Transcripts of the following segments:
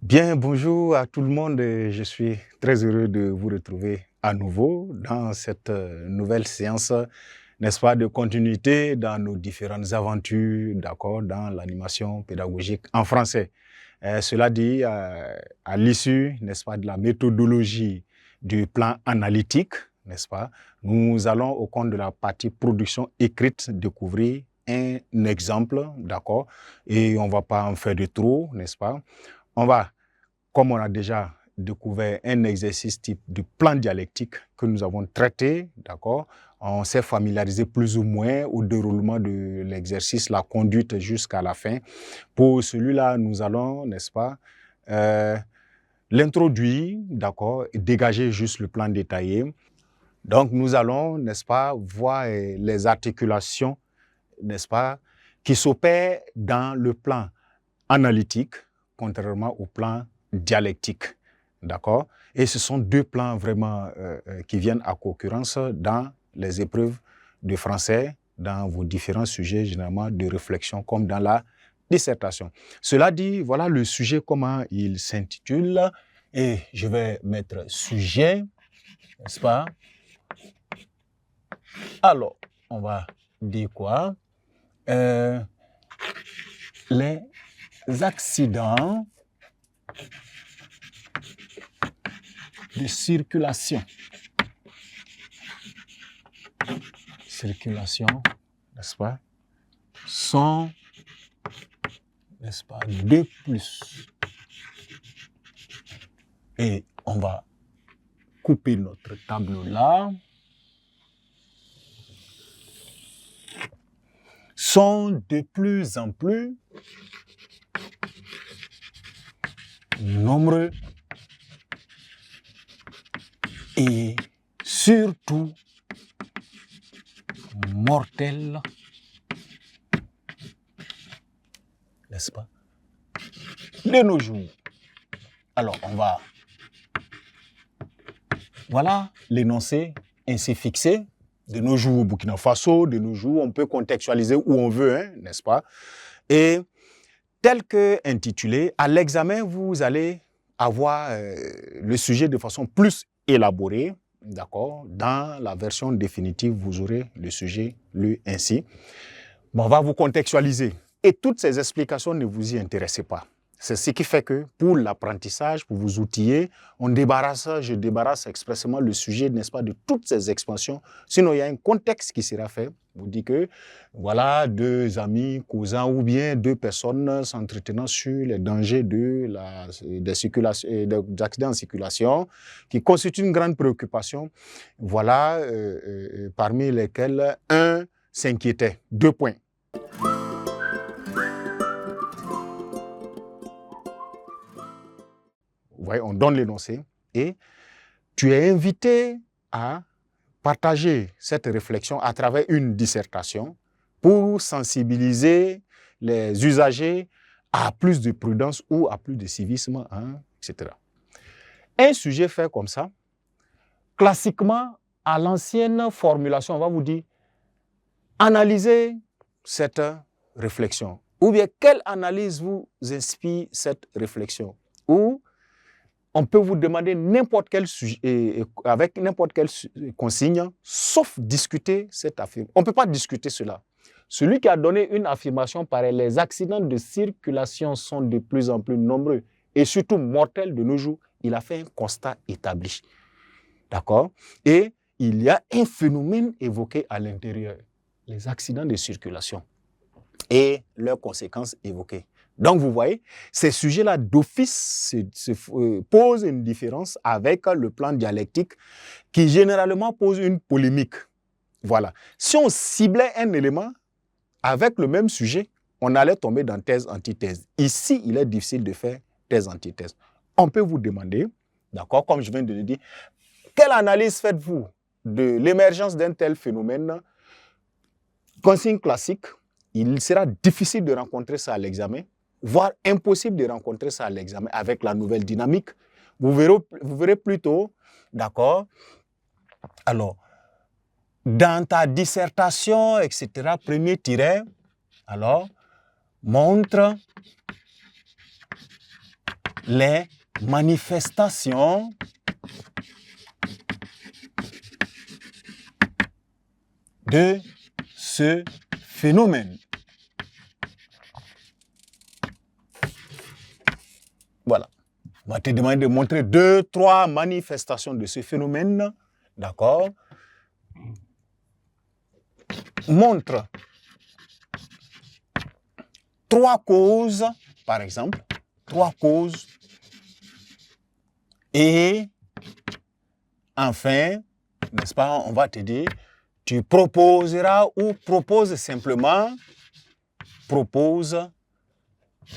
Bien, bonjour à tout le monde. Je suis très heureux de vous retrouver à nouveau dans cette nouvelle séance, n'est-ce pas, de continuité dans nos différentes aventures, d'accord, dans l'animation pédagogique en français. Cela dit, à l'issue, n'est-ce pas, de la méthodologie du plan analytique, n'est-ce pas, nous allons au compte de la partie production écrite découvrir un exemple, d'accord, et on ne va pas en faire de trop, n'est-ce pas. On va, comme on a déjà découvert un exercice type du plan dialectique que nous avons traité, d'accord, on s'est familiarisé plus ou moins au déroulement de l'exercice, la conduite jusqu'à la fin. Pour celui-là, nous allons, n'est-ce pas, l'introduire, d'accord, et dégager juste le plan détaillé. Donc, nous allons, n'est-ce pas, voir les articulations, n'est-ce pas, qui s'opèrent dans le plan analytique, contrairement au plan dialectique. D'accord? Et ce sont deux plans vraiment qui viennent à concurrence dans les épreuves de français, dans vos différents sujets, généralement de réflexion, comme dans la dissertation. Cela dit, voilà le sujet, comment il s'intitule. Et je vais mettre sujet, n'est-ce pas? Alors, on va dire quoi? Les accidents de circulation, n'est-ce pas, sont, n'est-ce pas, de plus. Et on va couper notre tableau là. Sont de plus en plus nombreux et surtout mortels, n'est-ce pas, de nos jours. Alors, on va, voilà l'énoncé ainsi fixé. De nos jours au Burkina Faso, de nos jours, on peut contextualiser où on veut, hein, n'est-ce pas? Et tel que intitulé, à l'examen, vous allez avoir le sujet de façon plus élaborée, d'accord? Dans la version définitive, vous aurez le sujet lu ainsi. Bon, on va vous contextualiser. Et toutes ces explications, ne vous y intéressez pas. C'est ce qui fait que pour l'apprentissage, pour vous outiller, je débarrasse expressément le sujet, n'est-ce pas, de toutes ces expansions. Sinon, il y a un contexte qui sera fait. Vous dit que, voilà, deux amis causant ou bien deux personnes s'entretenant sur les dangers des accidents en circulation, qui constituent une grande préoccupation. Voilà, parmi lesquels un s'inquiétait. 2 points. Vous voyez, on donne l'énoncé et tu es invité à partager cette réflexion à travers une dissertation pour sensibiliser les usagers à plus de prudence ou à plus de civisme, hein, etc. Un sujet fait comme ça, classiquement, à l'ancienne formulation, on va vous dire, analysez cette réflexion. Ou bien, quelle analyse vous inspire cette réflexion? Ou on peut vous demander n'importe quel sujet, avec n'importe quelle consigne, sauf discuter cette affirmation. On ne peut pas discuter cela. Celui qui a donné une affirmation pareille, les accidents de circulation sont de plus en plus nombreux et surtout mortels de nos jours, il a fait un constat établi. D'accord? Et il y a un phénomène évoqué à l'intérieur, les accidents de circulation et leurs conséquences évoquées. Donc, vous voyez, ces sujets-là d'office posent une différence avec le plan dialectique qui généralement pose une polémique. Voilà. Si on ciblait un élément avec le même sujet, on allait tomber dans thèse-antithèse. Ici, il est difficile de faire thèse-antithèse. On peut vous demander, d'accord, comme je viens de le dire, quelle analyse faites-vous de l'émergence d'un tel phénomène? Consigne classique, il sera difficile de rencontrer ça à l'examen, voire impossible de rencontrer ça à l'examen avec la nouvelle dynamique. Vous verrez plutôt, d'accord, alors, dans ta dissertation, etc., premier tiret, alors, montre les manifestations de ce phénomène. Voilà. On va te demander de montrer 2, 3 manifestations de ce phénomène. D'accord? Montre 3 causes, par exemple. 3 causes. Et enfin, n'est-ce pas, on va te dire, tu proposeras ou propose simplement, propose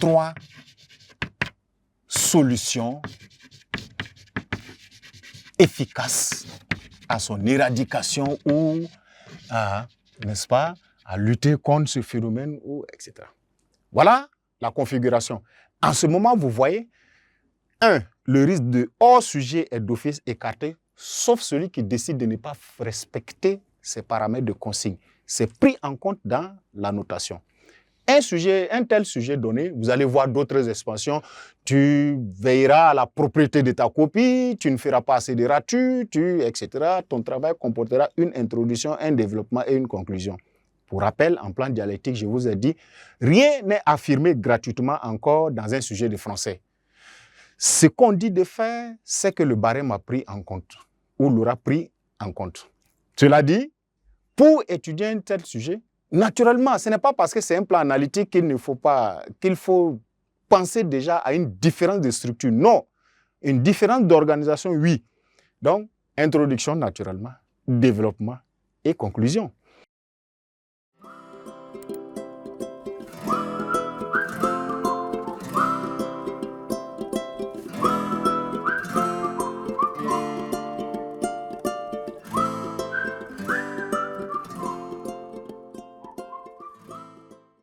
3 solutions efficaces à son éradication ou à, n'est-ce pas, à lutter contre ce phénomène, ou etc. Voilà la configuration. En ce moment, vous voyez, 1, le risque de hors-sujet est d'office écarté, sauf celui qui décide de ne pas respecter ces paramètres de consigne. C'est pris en compte dans la notation. Un tel sujet donné, vous allez voir d'autres expansions. Tu veilleras à la propriété de ta copie, tu ne feras pas assez de ratus, etc. Ton travail comportera une introduction, un développement et une conclusion. Pour rappel, en plan dialectique, je vous ai dit, rien n'est affirmé gratuitement encore dans un sujet de français. Ce qu'on dit de faire, c'est que le barème a pris en compte, ou l'aura pris en compte. Cela dit, pour étudier un tel sujet, naturellement, ce n'est pas parce que c'est un plan analytique qu'il faut penser déjà à une différence de structure. Non, une différence d'organisation, oui. Donc, introduction naturellement, développement et conclusion.